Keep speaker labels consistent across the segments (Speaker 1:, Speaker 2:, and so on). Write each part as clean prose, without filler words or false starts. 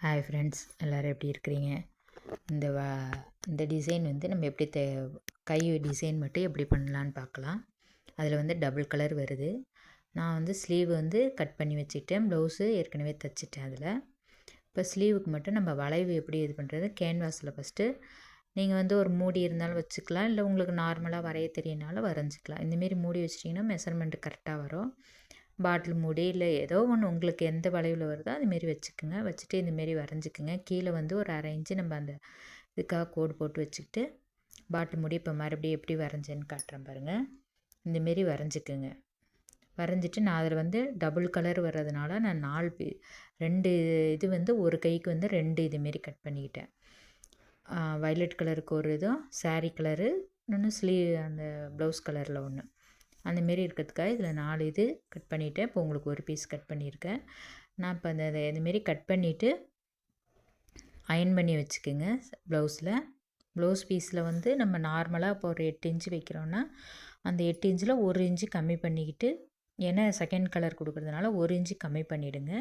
Speaker 1: Hi friends, எல்லோரும் எப்படி இருக்கிறீங்க? இந்த இந்த டிசைன் வந்து நம்ம எப்படி கை டிசைன் மட்டும் எப்படி பண்ணலான்னு பார்க்கலாம். அதில் வந்து டபுள் கலர் வருது. நான் வந்து ஸ்லீவ் வந்து கட் பண்ணி வச்சுக்கிட்டேன். ப்ளவுஸு ஏற்கனவே தைச்சிட்டேன். அதில் இப்போ ஸ்லீவுக்கு மட்டும் நம்ம வளைவு எப்படி இது பண்ணுறது, கேன்வாஸில் ஃபஸ்ட்டு நீங்கள் வந்து ஒரு மூடி இருந்தாலும் வச்சுக்கலாம், இல்லை உங்களுக்கு நார்மலாக வரைய தெரியனாலும் வரைஞ்சிக்கலாம். இந்தமாரி மூடி வச்சிட்டிங்கன்னா மெஷர்மெண்ட்டு கரெக்டாக வரும். பாட்டில் மூடி இல்லை ஏதோ ஒன்று உங்களுக்கு எந்த வளைவில் வருதோ அதுமாரி வச்சுக்கோங்க. வச்சுட்டு இந்தமாரி வரைஞ்சிக்குங்க. கீழே வந்து ஒரு 1/2 இன்ச்சு நம்ம அந்த இதுக்காக கோடு போட்டு வச்சுக்கிட்டு பாட்டில் மூடி இப்போ மறுபடியும் எப்படி வரைஞ்சேன்னு காட்டுறேன் பாருங்கள். இந்தமாரி வரைஞ்சிக்குங்க. வரைஞ்சிட்டு நான் அதில் வந்து டபுள் கலர் வர்றதுனால நான் 2 இது வந்து ஒரு கைக்கு வந்து 2 இதுமாரி கட் பண்ணிக்கிட்டேன். வயலட் கலருக்கு ஒரு இதுவும், சாரீ கலரு இன்னொன்று அந்த ப்ளவுஸ் கலரில் ஒன்று, அந்தமாரி இருக்கிறதுக்காக இதில் 4 இது கட் பண்ணிவிட்டேன். இப்போ உங்களுக்கு ஒரு பீஸ் கட் பண்ணியிருக்கேன். நான் இப்போ இதுமாரி கட் பண்ணிவிட்டு அயன் பண்ணி வச்சுக்கோங்க. ப்ளவுஸ் பீஸில் வந்து நம்ம நார்மலாக இப்போ ஒரு 8 இன்ச்சு வைக்கிறோன்னா அந்த 8 இன்ச்சில் 1 இன்ச்சு கம்மி பண்ணிக்கிட்டு, ஏன்னா செகண்ட் கலர் கொடுக்குறதுனால 1 இன்ச்சு கம்மி பண்ணிவிடுங்க.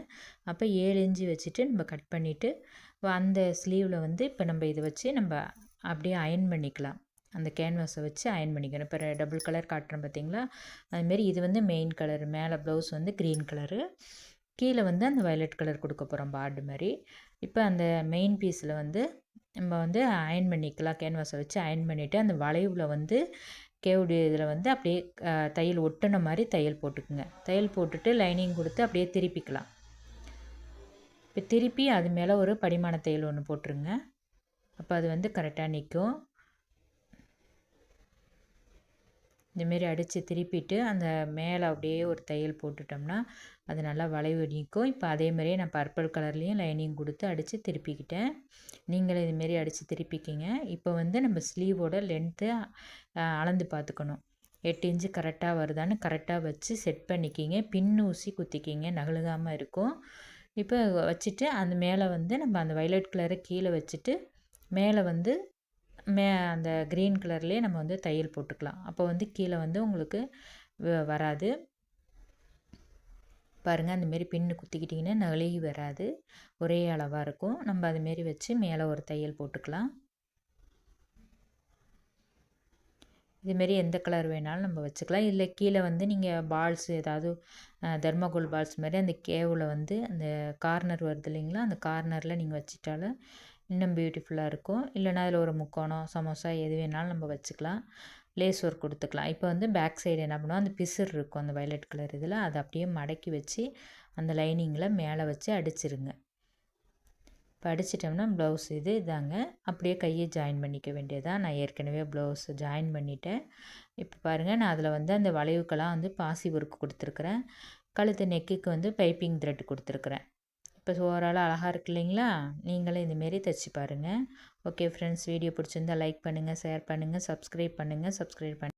Speaker 1: அப்போ 7 இன்ச்சு வச்சுட்டு நம்ம கட் பண்ணிவிட்டு அந்த ஸ்லீவில் வந்து இப்போ நம்ம இதை வச்சு நம்ம அப்படியே அயன் பண்ணிக்கலாம். அந்த கேன்வாஸை வச்சு அயன் பண்ணிக்கணும். இப்போ டபுள் கலர் காட்டுறேன் பார்த்தீங்களா, அதுமாரி இது வந்து மெயின் கலர், மேலே ப்ளவுஸ் வந்து க்ரீன் கலரு, கீழே வந்து அந்த வயலட் கலர் கொடுக்க போகிறோம் பார்டு மாதிரி. இப்போ அந்த மெயின் பீஸில் வந்து நம்ம வந்து அயன் பண்ணிக்கலாம். கேன்வாஸை வச்சு அயன் பண்ணிவிட்டு அந்த வளைவில் வந்து கேவுடு இதில் வந்து அப்படியே தையல் ஒட்டின மாதிரி தையல் போட்டுக்குங்க. தையல் போட்டுட்டு லைனிங் கொடுத்து அப்படியே திருப்பிக்கலாம். இப்போ திருப்பி அது மேலே ஒரு படிமான தையல் ஒன்று போட்டுருங்க. அப்போ அது வந்து கரெக்டாக நிற்கும். இந்தமாரி அடித்து திருப்பிட்டு அந்த மேலே அப்படியே ஒரு தையல் போட்டுட்டோம்னா அது நல்லா வளைவு நிற்கும். இப்போ அதேமாதிரியே நான் பர்பிள் கலர்லேயும் லைனிங் கொடுத்து அடித்து திருப்பிக்கிட்டேன். நீங்களும் இதுமாரி அடித்து திருப்பிக்கிங்க. இப்போ வந்து நம்ம ஸ்லீவோட லென்த்து அளந்து பார்த்துக்கணும். 8 இன்ச்சு கரெக்டாக வருதான்னு கரெக்டாக வச்சு செட் பண்ணிக்கிங்க. பின் ஊசி குத்திக்கிங்க, நகழுகாமல் இருக்கும். இப்போ வச்சுட்டு அந்த மேலே வந்து நம்ம அந்த வயலட் கலரை கீழே வச்சுட்டு மேலே வந்து அந்த க்ரீன் கலர்லேயே நம்ம வந்து தையல் போட்டுக்கலாம். அப்போ வந்து கீழே வந்து உங்களுக்கு வராது. பாருங்கள், அந்தமாரி பின்னு குத்திக்கிட்டிங்கன்னா நழுகி வராது, ஒரே அளவாக இருக்கும். நம்ம அதுமாரி வச்சு மேலே ஒரு தையல் போட்டுக்கலாம். இதுமாரி எந்த கலர் வேணாலும் நம்ம வச்சுக்கலாம். இல்லை கீழே வந்து நீங்கள் பால்ஸ் ஏதாவது தெர்மாகோல் பால்ஸ் மாதிரி அந்த கேவில் வந்து அந்த கார்னர் வருது இல்லைங்களா, அந்த கார்னரில் நீங்கள் வச்சிட்டாலும் இன்னும் பியூட்டிஃபுல்லாக இருக்கும். இல்லைனா அதில் ஒரு முக்கோணம், சமோசா எது வேணாலும் நம்ம வச்சுக்கலாம். லேஸ் ஒர்க் கொடுத்துக்கலாம். இப்போ வந்து பேக் சைடு என்ன பண்ணுவோம், அந்த பிசுறு இருக்கும் அந்த வயலட் கலர் இதில், அதை அப்படியே மடக்கி வச்சு அந்த லைனிங்கில் மேலே வச்சு அடிச்சிருங்க. இப்போ அடிச்சிட்டோம்னா ப்ளவுஸ் இதாங்க. அப்படியே கையை ஜாயின் பண்ணிக்க வேண்டியதான். நான் ஏற்கனவே ப்ளவுஸ் ஜாயின் பண்ணிட்டேன். இப்போ பாருங்கள், நான் அதில் வந்து அந்த வளைவுக்கெல்லாம் வந்து பாசி ஒர்க் கொடுத்துருக்குறேன். கழுத்து நெக்குக்கு வந்து பைப்பிங் த்ரெட் கொடுத்துருக்குறேன். இப்போ ஓவராலாக அழகாக இருக்கு இல்லைங்களா? நீங்களும் இதுமாரி தைச்சி பாருங்கள். ஓகே ஃப்ரெண்ட்ஸ், வீடியோ பிடிச்சிருந்தால் லைக் பண்ணுங்கள், ஷேர் பண்ணுங்கள், சப்ஸ்கிரைப் பண்ணுங்கள்.